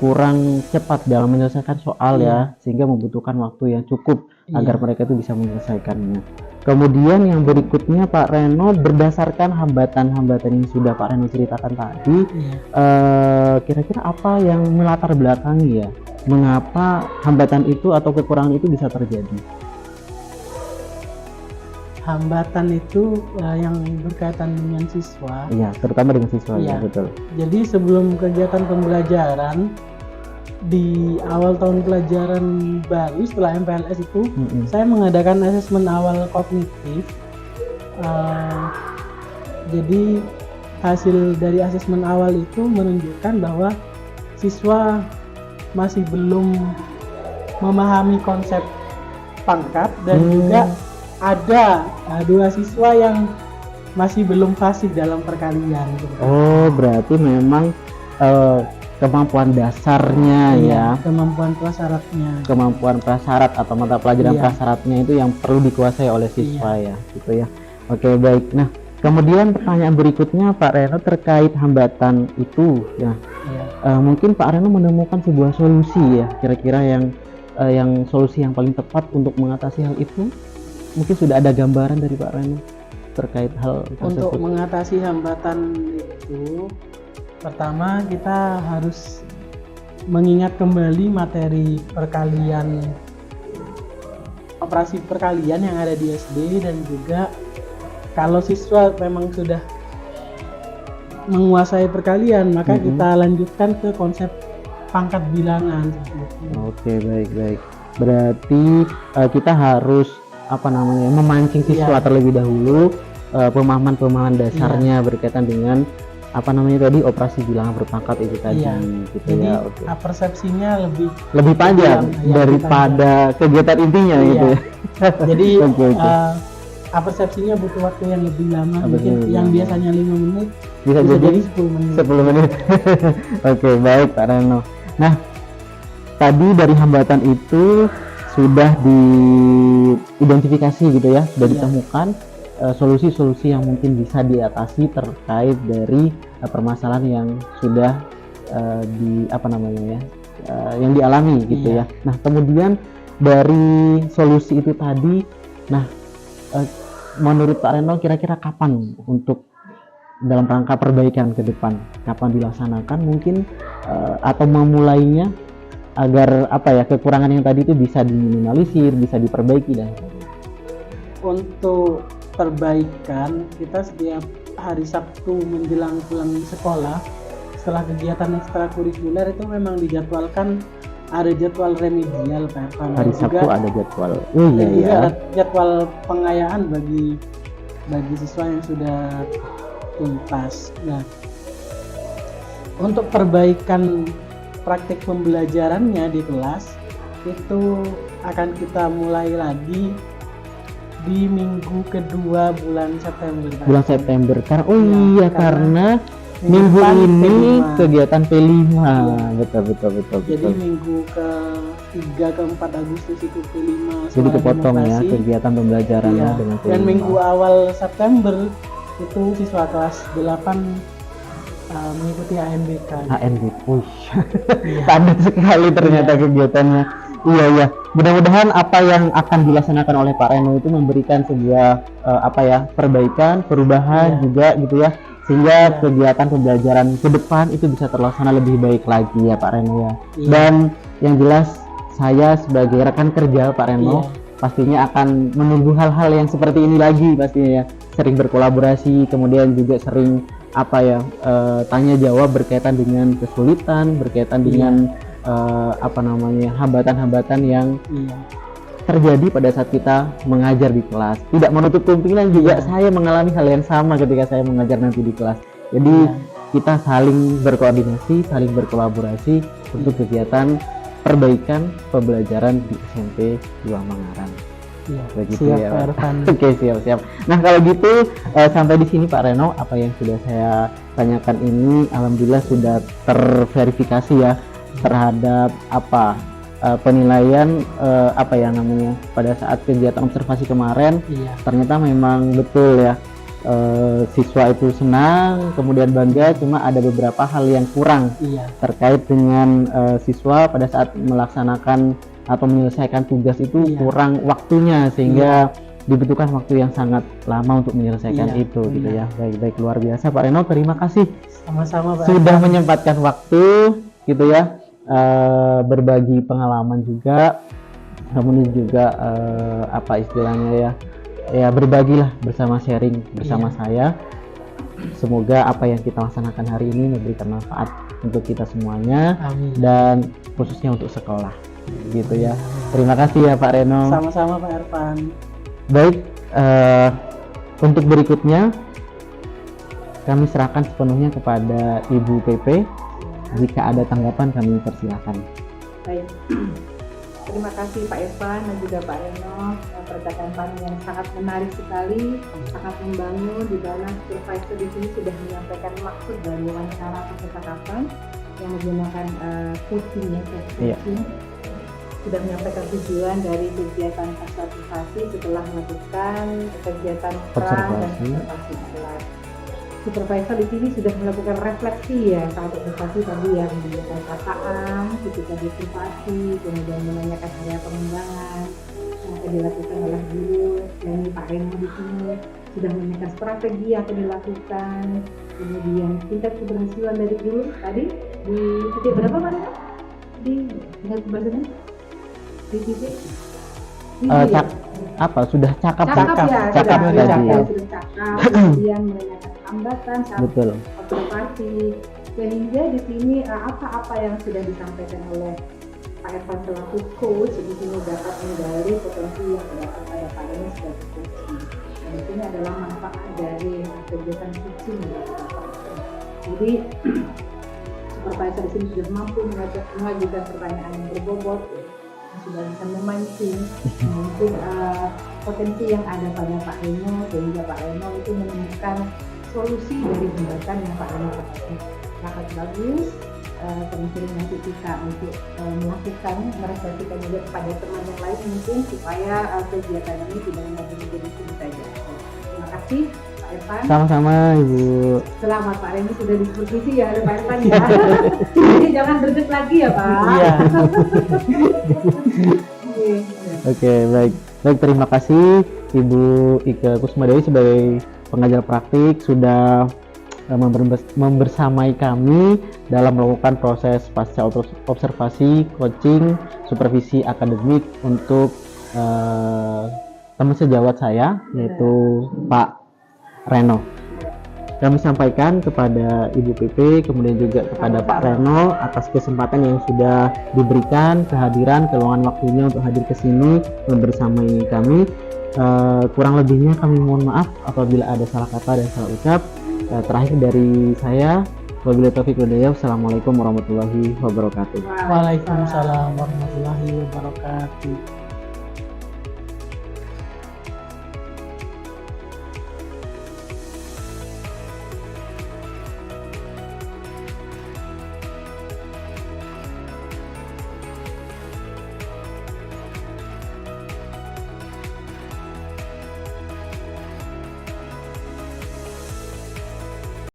kurang cepat dalam menyelesaikan soal ya, sehingga membutuhkan waktu yang cukup agar mereka itu bisa menyelesaikannya. Kemudian yang berikutnya Pak Reno, berdasarkan hambatan-hambatan yang sudah Pak Reno ceritakan tadi, kira-kira apa yang melatar belakangi ya, mengapa hambatan itu atau kekurangan itu bisa terjadi? Hambatan itu yang berkaitan dengan siswa. Iya, terutama dengan siswa ya, Iya. betul. Jadi sebelum kegiatan pembelajaran di awal tahun pelajaran baru setelah MPLS itu, saya mengadakan asesmen awal kognitif. Jadi hasil dari asesmen awal itu menunjukkan bahwa siswa masih belum memahami konsep pangkat, dan juga ada dua siswa yang masih belum fasih dalam perkalian gitu. Oh, berarti memang kemampuan dasarnya ya, kemampuan prasyaratnya. kemampuan prasyarat atau mata pelajaran Iya. prasyaratnya itu yang perlu dikuasai oleh siswa ya, gitu ya. Oke, baik. Nah, kemudian pertanyaan berikutnya Pak Reno terkait hambatan itu ya. Iya. Mungkin Pak Reno menemukan sebuah solusi ya, kira-kira yang solusi yang paling tepat untuk mengatasi hal itu. Mungkin sudah ada gambaran dari Pak Reno terkait hal Untuk tersebut. mengatasi hambatan itu, pertama kita harus mengingat kembali materi perkalian, operasi perkalian yang ada di SD, dan juga kalau siswa memang sudah menguasai perkalian, maka kita lanjutkan ke konsep pangkat bilangan. Oke, baik. Berarti kita harus memancing siswa Iya. terlebih dahulu, pemahaman dasarnya berkaitan dengan tadi operasi bilangan berpangkat itu tadi, Iya. gitu Jadi ya. Oke. persepsinya Lebih panjang Iya, daripada kegiatan intinya Iya. gitu ya. Jadi Oke. persepsinya butuh waktu yang lebih lama, Lebih mungkin yang lama. biasanya 5 menit Bisa bisa jadi jadi 10 menit. 10 menit. Oke, baik Pak Reno. Nah, tadi dari hambatan itu sudah diidentifikasi gitu ya, sudah Iya. ditemukan solusi-solusi yang mungkin bisa diatasi terkait dari permasalahan yang sudah yang dialami gitu Iya. ya. Nah, kemudian dari solusi itu tadi, menurut Pak Reno kira-kira kapan untuk dalam rangka perbaikan ke depan, kapan dilaksanakan mungkin atau memulainya agar kekurangan yang tadi itu bisa diminimalisir, bisa diperbaiki dan sebagainya. Untuk perbaikan, kita setiap hari Sabtu menjelang pulang sekolah, setelah kegiatan ekstrakurikuler itu memang dijadwalkan ada jadwal remedial Pak Irfan. Hari Dan Sabtu juga ada jadwal. dan juga Iya. ada jadwal pengayaan bagi siswa yang sudah tuntas. Nah, untuk perbaikan praktik pembelajarannya di kelas itu akan kita mulai lagi di minggu kedua bulan September. Pak. Bulan September. Karena Iya, karena minggu minggu depan ini P5. kegiatan P5. Iya. Betul. Jadi minggu ke-3 ke-4 Agustus itu P5 Jadi Suara kepotong ya Demokrasi. kegiatan pembelajarannya Iya. dengan P5. Dan minggu awal September itu siswa kelas 8 mengikuti ANBK. ANB. Wih. Iya. Padat sekali ternyata kegiatannya. Iya. Mudah-mudahan apa yang akan dilaksanakan oleh Pak Reno itu memberikan sebuah perbaikan, perubahan Iya. juga gitu ya, sehingga kegiatan pembelajaran ke depan itu bisa terlaksana lebih baik lagi ya Pak Reno ya. Iya. Dan yang jelas saya sebagai rekan kerja Pak Reno Iya. pastinya akan menunggu hal-hal yang seperti ini lagi pastinya ya, sering berkolaborasi, kemudian juga sering tanya jawab berkaitan dengan kesulitan, berkaitan dengan hambatan-hambatan yang Iya. terjadi pada saat kita mengajar di kelas. Tidak menutup kemungkinan juga Iya. saya mengalami hal yang sama ketika saya mengajar nanti di kelas. Jadi Iya. kita saling berkoordinasi, saling berkolaborasi untuk kegiatan perbaikan pembelajaran di SMP 2 Mangaran. Iya. Begitu Siap ya, Pak Pak. Irfan. Oke, siap. Nah, kalau gitu sampai di sini Pak Reno, apa yang sudah saya tanyakan ini alhamdulillah sudah terverifikasi ya terhadap penilaian pada saat kegiatan observasi kemarin. Iya. Ternyata memang betul ya, siswa itu senang, kemudian bangga, cuma ada beberapa hal yang kurang Iya. terkait dengan siswa pada saat melaksanakan atau menyelesaikan tugas itu Iya. kurang waktunya, sehingga dibutuhkan waktu yang sangat lama untuk menyelesaikan Iya, itu gitu benar. ya. Baik, luar biasa Pak Reno, terima kasih Sama-sama Pak sudah Irfan. menyempatkan waktu gitu ya, berbagi pengalaman juga, kemudian juga berbagilah bersama, sharing bersama saya. Semoga apa yang kita laksanakan hari ini memberikan manfaat untuk kita semuanya Amin. dan khususnya untuk sekolah gitu ya. Terima kasih ya Pak Reno. Sama-sama Pak Irfan. Baik, untuk berikutnya kami serahkan sepenuhnya kepada Ibu PP. Jika ada tanggapan kami persilakan. Baik. Terima kasih Pak Irfan dan juga Pak Reno, percakapan yang sangat menarik sekali, sangat membangun, di mana supervisor di sini sudah menyampaikan maksud dari wawancara atau percakapan. yang menggunakan coaching ya, Iya. coaching sudah menyampaikan tujuan dari kegiatan observasi setelah melakukan kegiatan perang dan Observasi. observasi di kelas. Supervisor di sini sudah melakukan refleksi ya saat observasi tadi yang menggunakan perasaan, ketika observasi, kemudian menanyakan area pengembangan yang akan dilakukan oleh guru, dan Pak Reno di sini sudah menanyakan strategi yang akan dilakukan, kemudian tingkat keberhasilan dari guru tadi di titik berapa Pak Reno? Di tingkat keberhasilan? Di titik? Sudah cakap Cakap ya, cakap sudah tadi ya. sudah cakap, kemudian menanyakan hambatan saat Betul. observasi, sehingga di sini apa-apa yang sudah disampaikan oleh Pak Irfan selaku coach di sini dapat menggali potensi yang terdapat pada Pak Reno sebagai coach. Dan di sini adalah manfaat dari kegiatan coaching yang dilakukan Pak Irfan. Jadi supervisor di sini sudah mampu mengajukan pertanyaan yang berbobot, sudah bisa memancing potensi yang ada pada Pak Reno, sehingga Pak Reno itu menemukan solusi dari jembatan yang Pak Reno katakan. Sangat bagus, sering-sering nanti kita untuk melakukan, merefleksikan juga kepada teman yang lain mungkin supaya kegiatan ini tidak hanya menjadi sini saja. Terima kasih Pak Irfan. Sama-sama Ibu. Selamat Pak Reno sudah diskusi ya oleh Pak Irfan ya. Jadi jangan berget lagi ya Pak. Iya. Oke. Oke, baik. Baik, terima kasih Ibu Ike Kusmadewi sebagai pengajar praktik sudah membersamai kami dalam melakukan proses pasca observasi, coaching, supervisi akademik untuk teman sejawat saya yaitu Pak Reno. Kami sampaikan kepada Ibu PP, kemudian juga kepada Pak Reno atas kesempatan yang sudah diberikan, kehadiran, keluangan waktunya untuk hadir ke sini membersamai kami. Kurang lebihnya kami mohon maaf apabila ada salah kata dan salah ucap. Terakhir dari saya, wabillahi taufiq wal hidayah. Wassalamualaikum warahmatullahi wabarakatuh. Waalaikumsalam warahmatullahi wabarakatuh.